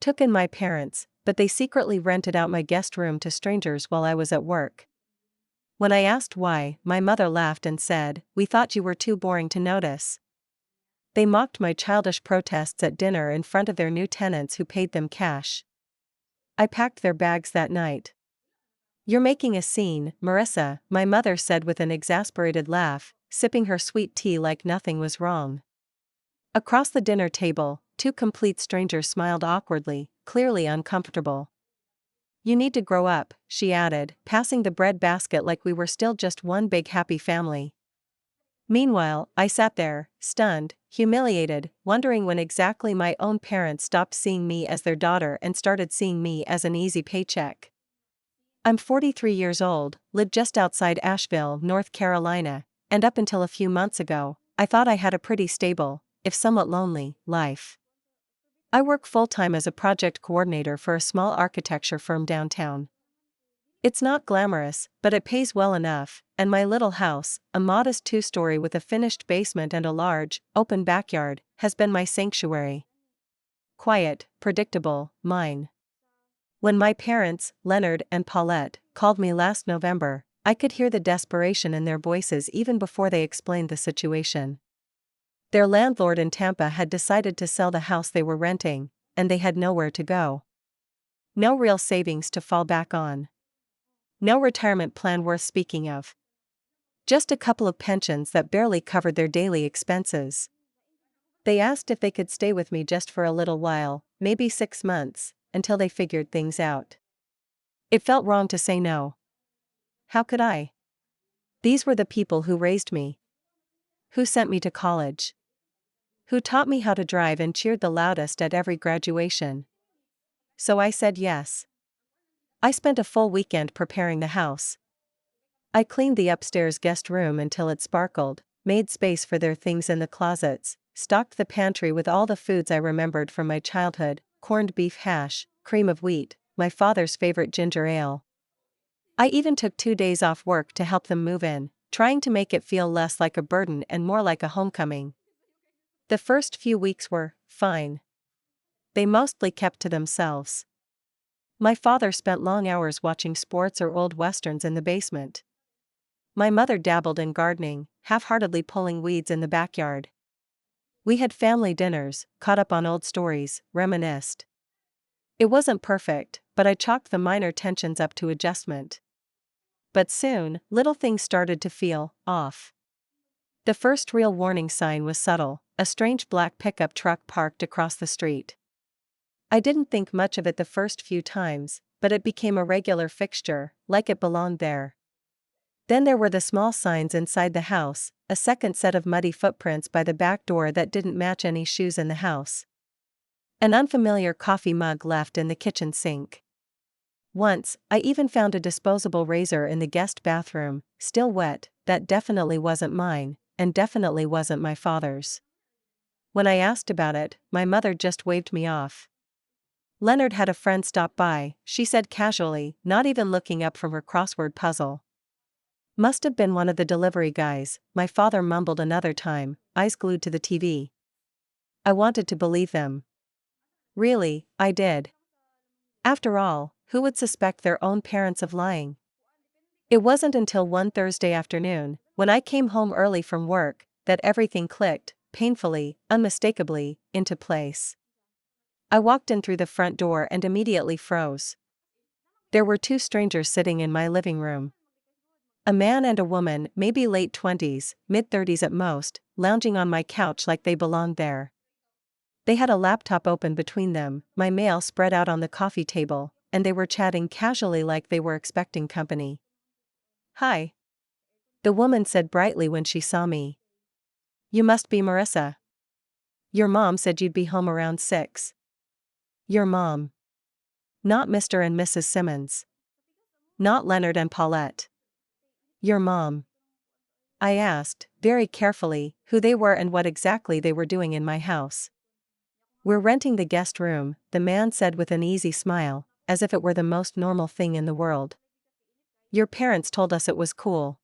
took in my parents, but they secretly rented out my guest room to strangers while I was at work. When I asked why, my mother laughed and said, "We thought you were too boring to notice." They mocked my childish protests at dinner in front of their new tenants who paid them cash. I packed their bags that night. "You're making a scene, Marissa," my mother said with an exasperated laugh, sipping her sweet tea like nothing was wrong. Across the dinner table, two complete strangers smiled awkwardly, clearly uncomfortable. "You need to grow up," she added, passing the bread basket like we were still just one big happy family. Meanwhile, I sat there, stunned, humiliated, wondering when exactly my own parents stopped seeing me as their daughter and started seeing me as an easy paycheck. I'm 43 years old, live just outside Asheville, North Carolina, and up until a few months ago, I thought I had a pretty stable, if somewhat lonely, life. I work full-time as a project coordinator for a small architecture firm downtown. It's not glamorous, but it pays well enough, and my little house, a modest two-story with a finished basement and a large, open backyard, has been my sanctuary. Quiet, predictable, mine. When my parents, Leonard and Paulette, called me last November, I could hear the desperation in their voices even before they explained the situation. Their landlord in Tampa had decided to sell the house they were renting, and they had nowhere to go. No real savings to fall back on. No retirement plan worth speaking of. Just a couple of pensions that barely covered their daily expenses. They asked if they could stay with me just for a little while, maybe 6 months, until they figured things out. It felt wrong to say no. How could I? These were the people who raised me. Who sent me to college. Who taught me how to drive and cheered the loudest at every graduation. So I said yes. I spent a full weekend preparing the house. I cleaned the upstairs guest room until it sparkled, made space for their things in the closets, stocked the pantry with all the foods I remembered from my childhood: corned beef hash, cream of wheat, my father's favorite ginger ale. I even took 2 days off work to help them move in, trying to make it feel less like a burden and more like a homecoming. The first few weeks were fine. They mostly kept to themselves. My father spent long hours watching sports or old westerns in the basement. My mother dabbled in gardening, half-heartedly pulling weeds in the backyard. We had family dinners, caught up on old stories, reminisced. It wasn't perfect, but I chalked the minor tensions up to adjustment. But soon, little things started to feel off. The first real warning sign was subtle: a strange black pickup truck parked across the street. I didn't think much of it the first few times, but it became a regular fixture, like it belonged there. Then there were the small signs inside the house, a second set of muddy footprints by the back door that didn't match any shoes in the house. An unfamiliar coffee mug left in the kitchen sink. Once, I even found a disposable razor in the guest bathroom, still wet. That definitely wasn't mine, and definitely wasn't my father's. When I asked about it, my mother just waved me off. "Leonard had a friend stop by," she said casually, not even looking up from her crossword puzzle. "Must have been one of the delivery guys," my father mumbled another time, eyes glued to the TV. I wanted to believe them. Really, I did. After all, who would suspect their own parents of lying? It wasn't until one Thursday afternoon, when I came home early from work, that everything clicked, painfully, unmistakably, into place. I walked in through the front door and immediately froze. There were two strangers sitting in my living room. A man and a woman, maybe late 20s, mid-30s at most, lounging on my couch like they belonged there. They had a laptop open between them, my mail spread out on the coffee table, and they were chatting casually like they were expecting company. "Hi," the woman said brightly when she saw me. "You must be Marissa. Your mom said you'd be home around 6. Your mom. Not Mr. and Mrs. Simmons. Not Leonard and Paulette. Your mom." I asked, very carefully, who they were and what exactly they were doing in my house. "We're renting the guest room," the man said with an easy smile, as if it were the most normal thing in the world. "Your parents told us it was cool."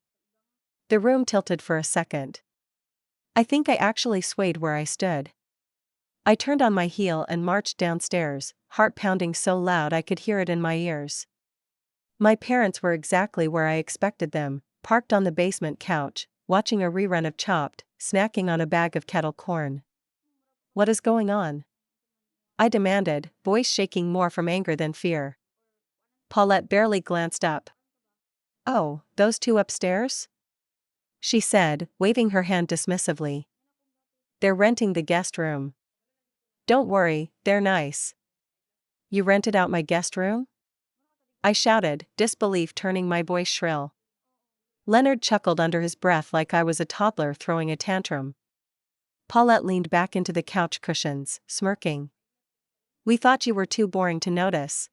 The room tilted for a second. I think I actually swayed where I stood. I turned on my heel and marched downstairs, heart pounding so loud I could hear it in my ears. My parents were exactly where I expected them, parked on the basement couch, watching a rerun of Chopped, snacking on a bag of kettle corn. "What is going on?" I demanded, voice shaking more from anger than fear. Paulette barely glanced up. "Oh, those two upstairs?" she said, waving her hand dismissively. "They're renting the guest room." "Don't worry, they're nice." "You rented out my guest room?" I shouted, disbelief turning my voice shrill. Leonard chuckled under his breath like I was a toddler throwing a tantrum. Paulette leaned back into the couch cushions, smirking. "We thought you were too boring to notice,"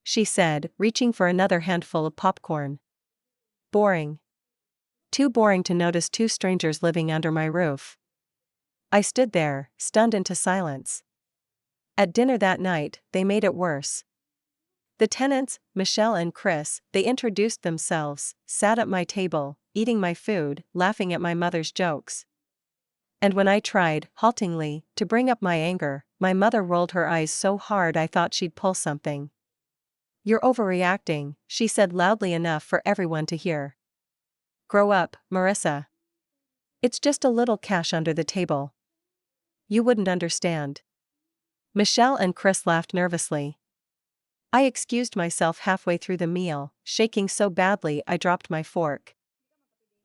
she said, reaching for another handful of popcorn. "Boring? Too boring to notice two strangers living under my roof." I stood there, stunned into silence. At dinner that night, they made it worse. The tenants, Michelle and Chris, they introduced themselves, sat at my table, eating my food, laughing at my mother's jokes. And when I tried, haltingly, to bring up my anger, my mother rolled her eyes so hard I thought she'd pull something. "You're overreacting," she said loudly enough for everyone to hear. "Grow up, Marissa. It's just a little cash under the table. You wouldn't understand." Michelle and Chris laughed nervously. I excused myself halfway through the meal, shaking so badly I dropped my fork.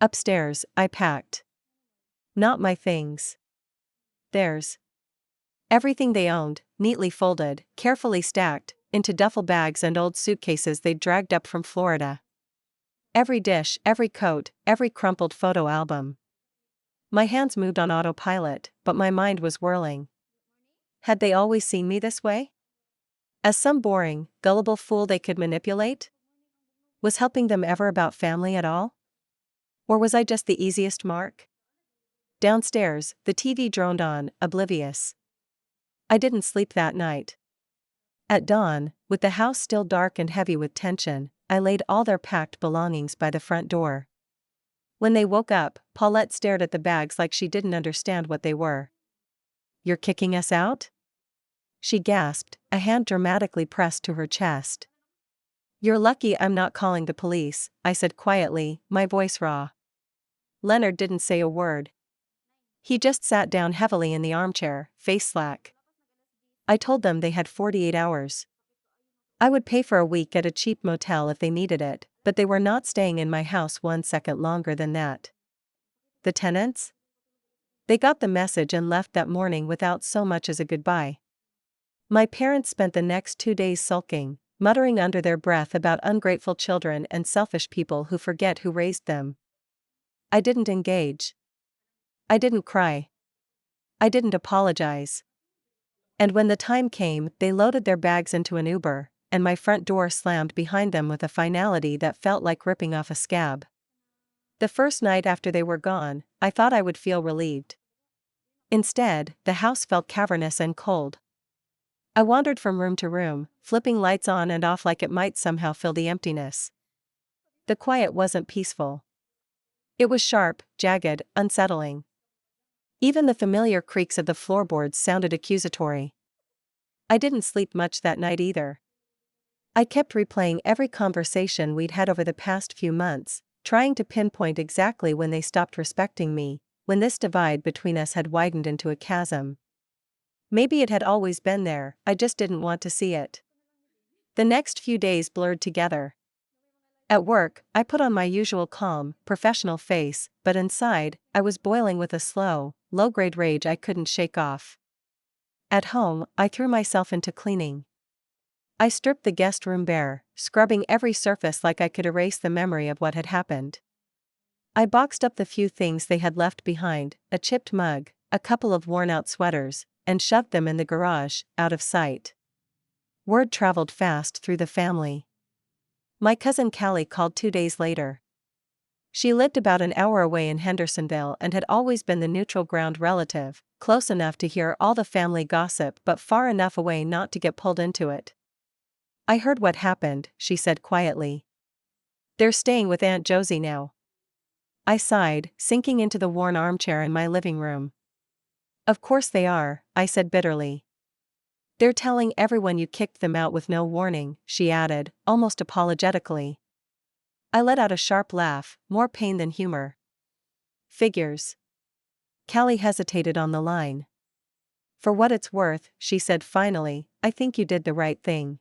Upstairs, I packed. Not my things. Theirs. Everything they owned, neatly folded, carefully stacked, into duffel bags and old suitcases they'd dragged up from Florida. Every dish, every coat, every crumpled photo album. My hands moved on autopilot, but my mind was whirling. Had they always seen me this way? As some boring, gullible fool they could manipulate? Was helping them ever about family at all? Or was I just the easiest mark? Downstairs, the TV droned on, oblivious. I didn't sleep that night. At dawn, with the house still dark and heavy with tension, I laid all their packed belongings by the front door. When they woke up, Paulette stared at the bags like she didn't understand what they were. "You're kicking us out?" she gasped, a hand dramatically pressed to her chest. "You're lucky I'm not calling the police," I said quietly, my voice raw. Leonard didn't say a word. He just sat down heavily in the armchair, face slack. I told them they had 48 hours. I would pay for a week at a cheap motel if they needed it, but they were not staying in my house 1 second longer than that. The tenants? They got the message and left that morning without so much as a goodbye. My parents spent the next 2 days sulking, muttering under their breath about ungrateful children and selfish people who forget who raised them. I didn't engage. I didn't cry. I didn't apologize. And when the time came, they loaded their bags into an Uber, and my front door slammed behind them with a finality that felt like ripping off a scab. The first night after they were gone, I thought I would feel relieved. Instead, the house felt cavernous and cold. I wandered from room to room, flipping lights on and off like it might somehow fill the emptiness. The quiet wasn't peaceful. It was sharp, jagged, unsettling. Even the familiar creaks of the floorboards sounded accusatory. I didn't sleep much that night either. I kept replaying every conversation we'd had over the past few months, trying to pinpoint exactly when they stopped respecting me, when this divide between us had widened into a chasm. Maybe it had always been there, I just didn't want to see it. The next few days blurred together. At work, I put on my usual calm, professional face, but inside, I was boiling with a slow, low-grade rage I couldn't shake off. At home, I threw myself into cleaning. I stripped the guest room bare, scrubbing every surface like I could erase the memory of what had happened. I boxed up the few things they had left behind, a chipped mug, a couple of worn-out sweaters, and shoved them in the garage, out of sight. Word traveled fast through the family. My cousin Callie called 2 days later. She lived about an hour away in Hendersonville and had always been the neutral ground relative, close enough to hear all the family gossip but far enough away not to get pulled into it. "I heard what happened," she said quietly. "They're staying with Aunt Josie now." I sighed, sinking into the worn armchair in my living room. Of course they are, I said bitterly. They're telling everyone you kicked them out with no warning, she added, almost apologetically. I let out a sharp laugh, more pain than humor. Figures. Callie hesitated on the line. For what it's worth, she said finally, I think you did the right thing.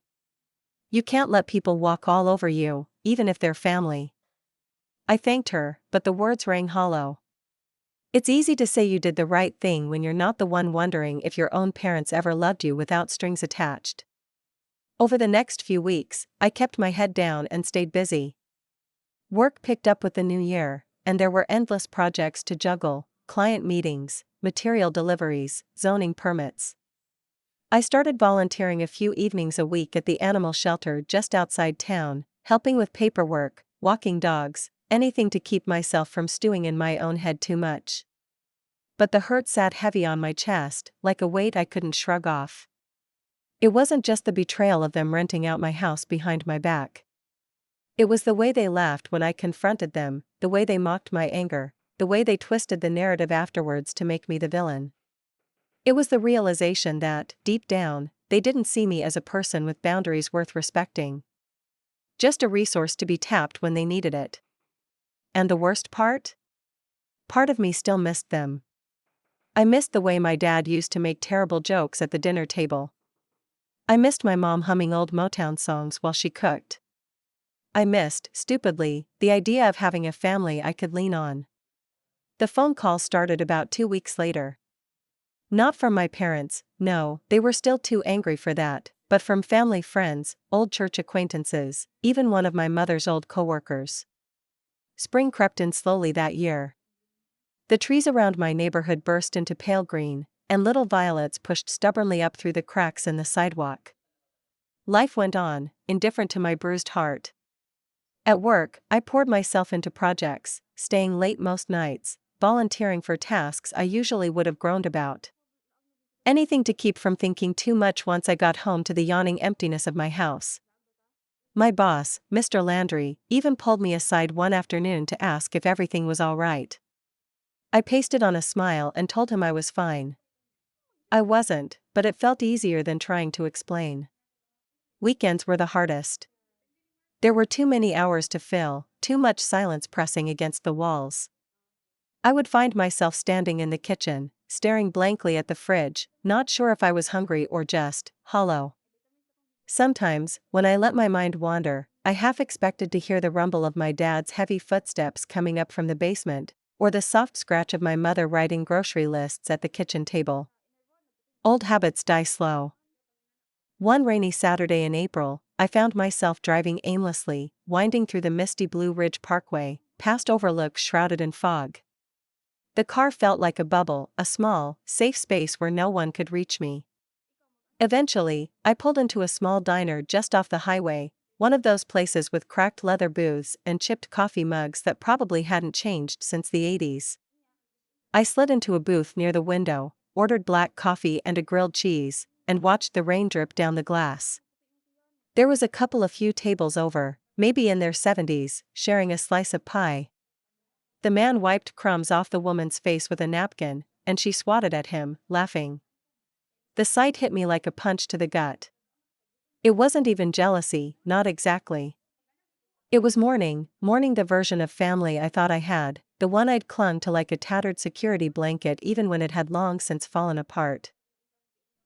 You can't let people walk all over you, even if they're family. I thanked her, but the words rang hollow. It's easy to say you did the right thing when you're not the one wondering if your own parents ever loved you without strings attached. Over the next few weeks, I kept my head down and stayed busy. Work picked up with the new year, and there were endless projects to juggle: client meetings, material deliveries, zoning permits. I started volunteering a few evenings a week at the animal shelter just outside town, helping with paperwork, walking dogs, anything to keep myself from stewing in my own head too much. But the hurt sat heavy on my chest, like a weight I couldn't shrug off. It wasn't just the betrayal of them renting out my house behind my back. It was the way they laughed when I confronted them, the way they mocked my anger, the way they twisted the narrative afterwards to make me the villain. It was the realization that, deep down, they didn't see me as a person with boundaries worth respecting. Just a resource to be tapped when they needed it. And the worst part? Part of me still missed them. I missed the way my dad used to make terrible jokes at the dinner table. I missed my mom humming old Motown songs while she cooked. I missed, stupidly, the idea of having a family I could lean on. The phone call started about 2 weeks later. Not from my parents, no, they were still too angry for that, but from family friends, old church acquaintances, even one of my mother's old coworkers. Spring crept in slowly that year. The trees around my neighborhood burst into pale green, and little violets pushed stubbornly up through the cracks in the sidewalk. Life went on, indifferent to my bruised heart. At work, I poured myself into projects, staying late most nights, volunteering for tasks I usually would have groaned about. Anything to keep from thinking too much once I got home to the yawning emptiness of my house. My boss, Mr. Landry, even pulled me aside one afternoon to ask if everything was all right. I pasted on a smile and told him I was fine. I wasn't, but it felt easier than trying to explain. Weekends were the hardest. There were too many hours to fill, too much silence pressing against the walls. I would find myself standing in the kitchen, staring blankly at the fridge, not sure if I was hungry or just hollow. Sometimes, when I let my mind wander, I half expected to hear the rumble of my dad's heavy footsteps coming up from the basement, or the soft scratch of my mother writing grocery lists at the kitchen table. Old habits die slow. One rainy Saturday in April, I found myself driving aimlessly, winding through the misty Blue Ridge Parkway, past overlooks shrouded in fog. The car felt like a bubble, a small, safe space where no one could reach me. Eventually, I pulled into a small diner just off the highway, one of those places with cracked leather booths and chipped coffee mugs that probably hadn't changed since the 80s. I slid into a booth near the window, ordered black coffee and a grilled cheese, and watched the rain drip down the glass. There was a few tables over, maybe in their 70s, sharing a slice of pie. The man wiped crumbs off the woman's face with a napkin, and she swatted at him, laughing. The sight hit me like a punch to the gut. It wasn't even jealousy, not exactly. It was mourning the version of family I thought I had, the one I'd clung to like a tattered security blanket even when it had long since fallen apart.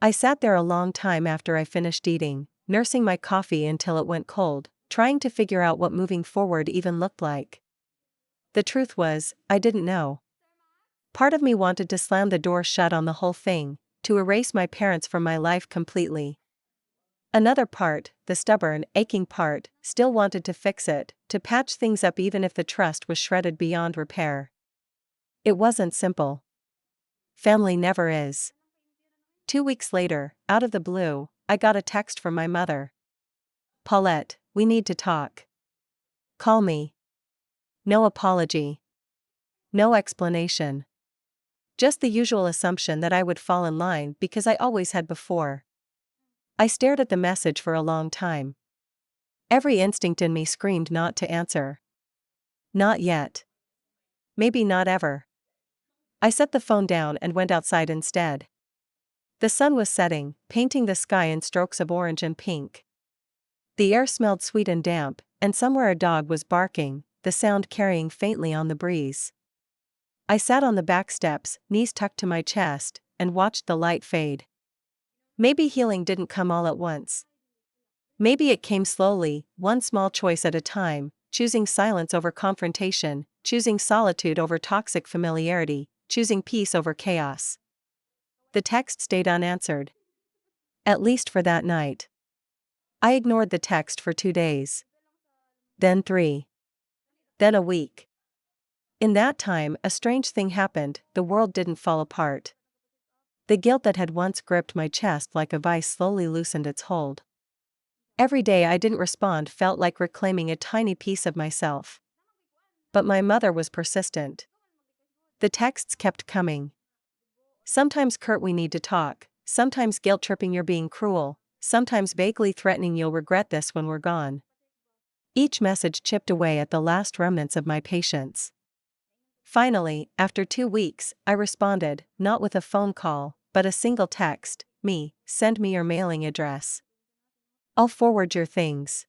I sat there a long time after I finished eating, nursing my coffee until it went cold, trying to figure out what moving forward even looked like. The truth was, I didn't know. Part of me wanted to slam the door shut on the whole thing, to erase my parents from my life completely. Another part, the stubborn, aching part, still wanted to fix it, to patch things up even if the trust was shredded beyond repair. It wasn't simple. Family never is. 2 weeks later, out of the blue, I got a text from my mother. "Paulette, we need to talk. Call me." No apology. No explanation. Just the usual assumption that I would fall in line because I always had before. I stared at the message for a long time. Every instinct in me screamed not to answer. Not yet. Maybe not ever. I set the phone down and went outside instead. The sun was setting, painting the sky in strokes of orange and pink. The air smelled sweet and damp, and somewhere a dog was barking, the sound carrying faintly on the breeze. I sat on the back steps, knees tucked to my chest, and watched the light fade. Maybe healing didn't come all at once. Maybe it came slowly, one small choice at a time, choosing silence over confrontation, choosing solitude over toxic familiarity, choosing peace over chaos. The text stayed unanswered. At least for that night. I ignored the text for 2 days. Then 3. Then a week. In that time, a strange thing happened, the world didn't fall apart. The guilt that had once gripped my chest like a vice slowly loosened its hold. Every day I didn't respond felt like reclaiming a tiny piece of myself. But my mother was persistent. The texts kept coming. Sometimes curt, we need to talk, sometimes guilt-tripping, you're being cruel, sometimes vaguely threatening, you'll regret this when we're gone. Each message chipped away at the last remnants of my patience. Finally, after 2 weeks, I responded, not with a phone call, but a single text, send me your mailing address. I'll forward your things.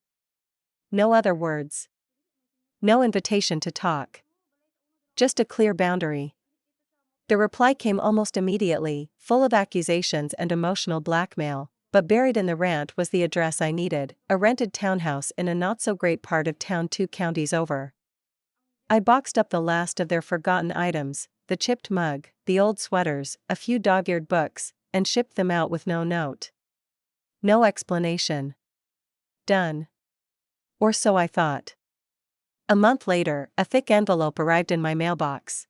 No other words. No invitation to talk. Just a clear boundary. The reply came almost immediately, full of accusations and emotional blackmail, but buried in the rant was the address I needed, a rented townhouse in a not-so-great part of town 2 counties over. I boxed up the last of their forgotten items, the chipped mug, the old sweaters, a few dog-eared books, and shipped them out with no note. No explanation. Done. Or so I thought. A month later, a thick envelope arrived in my mailbox.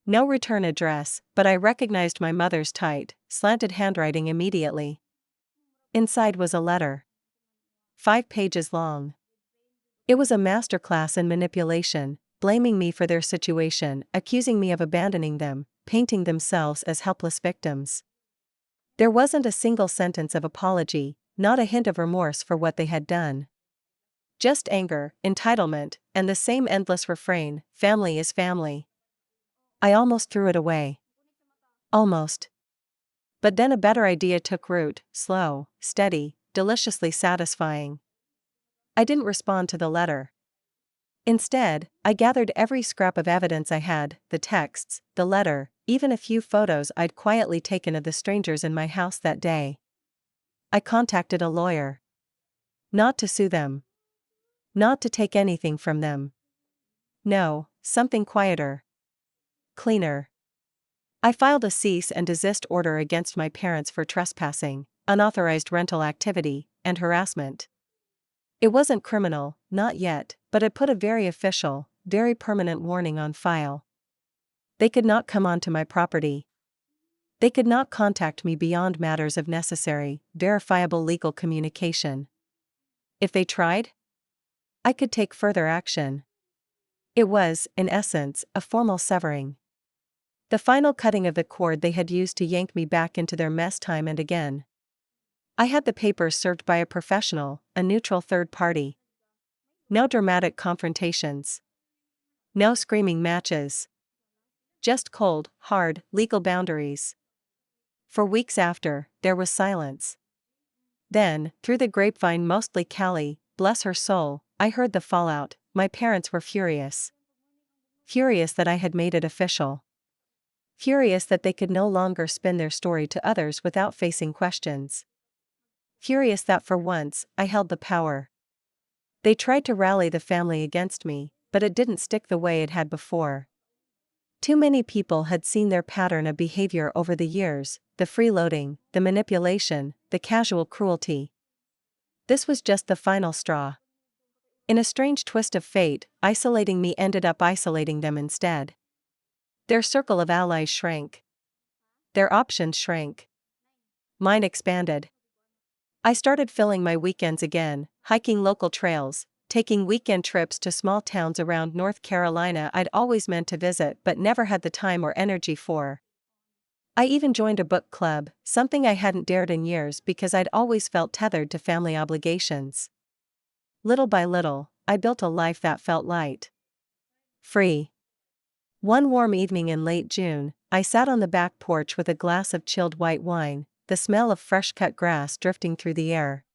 No return address, but I recognized my mother's tight, slanted handwriting immediately. Inside was a letter. 5 pages long. It was a masterclass in manipulation, blaming me for their situation, accusing me of abandoning them, painting themselves as helpless victims. There wasn't a single sentence of apology, not a hint of remorse for what they had done. Just anger, entitlement, and the same endless refrain, family is family. I almost threw it away. Almost. But then a better idea took root, slow, steady, deliciously satisfying. I didn't respond to the letter. Instead, I gathered every scrap of evidence I had, the texts, the letter, even a few photos I'd quietly taken of the strangers in my house that day. I contacted a lawyer. Not to sue them. Not to take anything from them. No, something quieter. Cleaner. I filed a cease and desist order against my parents for trespassing, unauthorized rental activity, and harassment. It wasn't criminal, not yet, but it put a very official, very permanent warning on file. They could not come onto my property. They could not contact me beyond matters of necessary, verifiable legal communication. If they tried, I could take further action. It was, in essence, a formal severing. The final cutting of the cord they had used to yank me back into their mess time and again. I had the papers served by a professional, a neutral third party. No dramatic confrontations. No screaming matches. Just cold, hard, legal boundaries. For weeks after, there was silence. Then, through the grapevine, mostly Callie, bless her soul, I heard the fallout. My parents were furious. Furious that I had made it official. Furious that they could no longer spin their story to others without facing questions. Furious that for once, I held the power. They tried to rally the family against me, but it didn't stick the way it had before. Too many people had seen their pattern of behavior over the years, the freeloading, the manipulation, the casual cruelty. This was just the final straw. In a strange twist of fate, isolating me ended up isolating them instead. Their circle of allies shrank. Their options shrank. Mine expanded. I started filling my weekends again, hiking local trails, taking weekend trips to small towns around North Carolina I'd always meant to visit but never had the time or energy for. I even joined a book club, something I hadn't dared in years because I'd always felt tethered to family obligations. Little by little, I built a life that felt light. Free. One warm evening in late June, I sat on the back porch with a glass of chilled white wine, the smell of fresh-cut grass drifting through the air.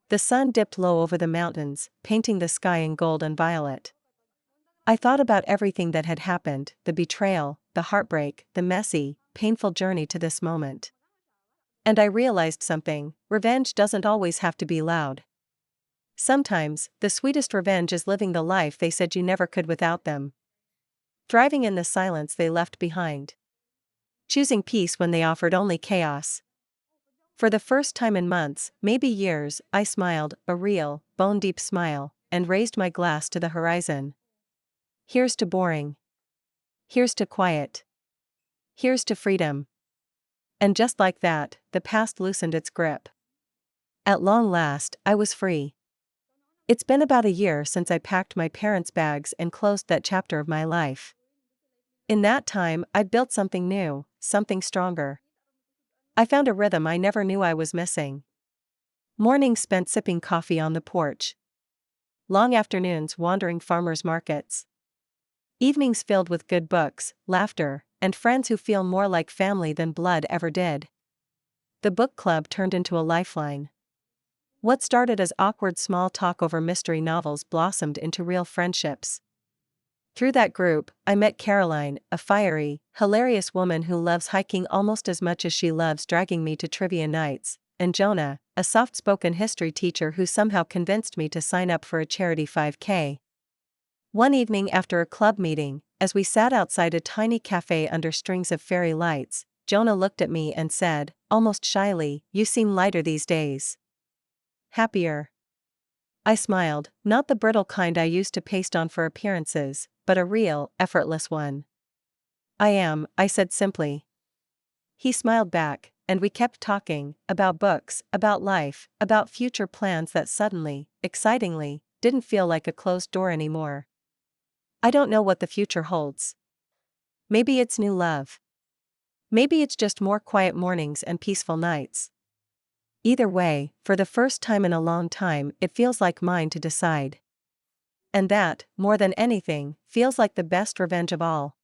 The sun dipped low over the mountains, painting the sky in gold and violet. I thought about everything that had happened, the betrayal, the heartbreak, the messy, painful journey to this moment. And I realized something: revenge doesn't always have to be loud. Sometimes, the sweetest revenge is living the life they said you never could without them. Thriving in the silence they left behind. Choosing peace when they offered only chaos. For the first time in months, maybe years, I smiled, a real, bone-deep smile, and raised my glass to the horizon. Here's to boring. Here's to quiet. Here's to freedom. And just like that, the past loosened its grip. At long last, I was free. It's been about a year since I packed my parents' bags and closed that chapter of my life. In that time, I'd built something new, something stronger. I found a rhythm I never knew I was missing. Mornings spent sipping coffee on the porch. Long afternoons wandering farmers' markets. Evenings filled with good books, laughter, and friends who feel more like family than blood ever did. The book club turned into a lifeline. What started as awkward small talk over mystery novels blossomed into real friendships. Through that group, I met Caroline, a fiery, hilarious woman who loves hiking almost as much as she loves dragging me to trivia nights, and Jonah, a soft-spoken history teacher who somehow convinced me to sign up for a charity 5K. One evening after a club meeting, as we sat outside a tiny cafe under strings of fairy lights, Jonah looked at me and said, almost shyly, "You seem lighter these days." Happier. I smiled, not the brittle kind I used to paste on for appearances, but a real, effortless one. "I am," I said simply. He smiled back, and we kept talking, about books, about life, about future plans that suddenly, excitingly, didn't feel like a closed door anymore. I don't know what the future holds. Maybe it's new love. Maybe it's just more quiet mornings and peaceful nights. Either way, for the first time in a long time, it feels like mine to decide. And that, more than anything, feels like the best revenge of all.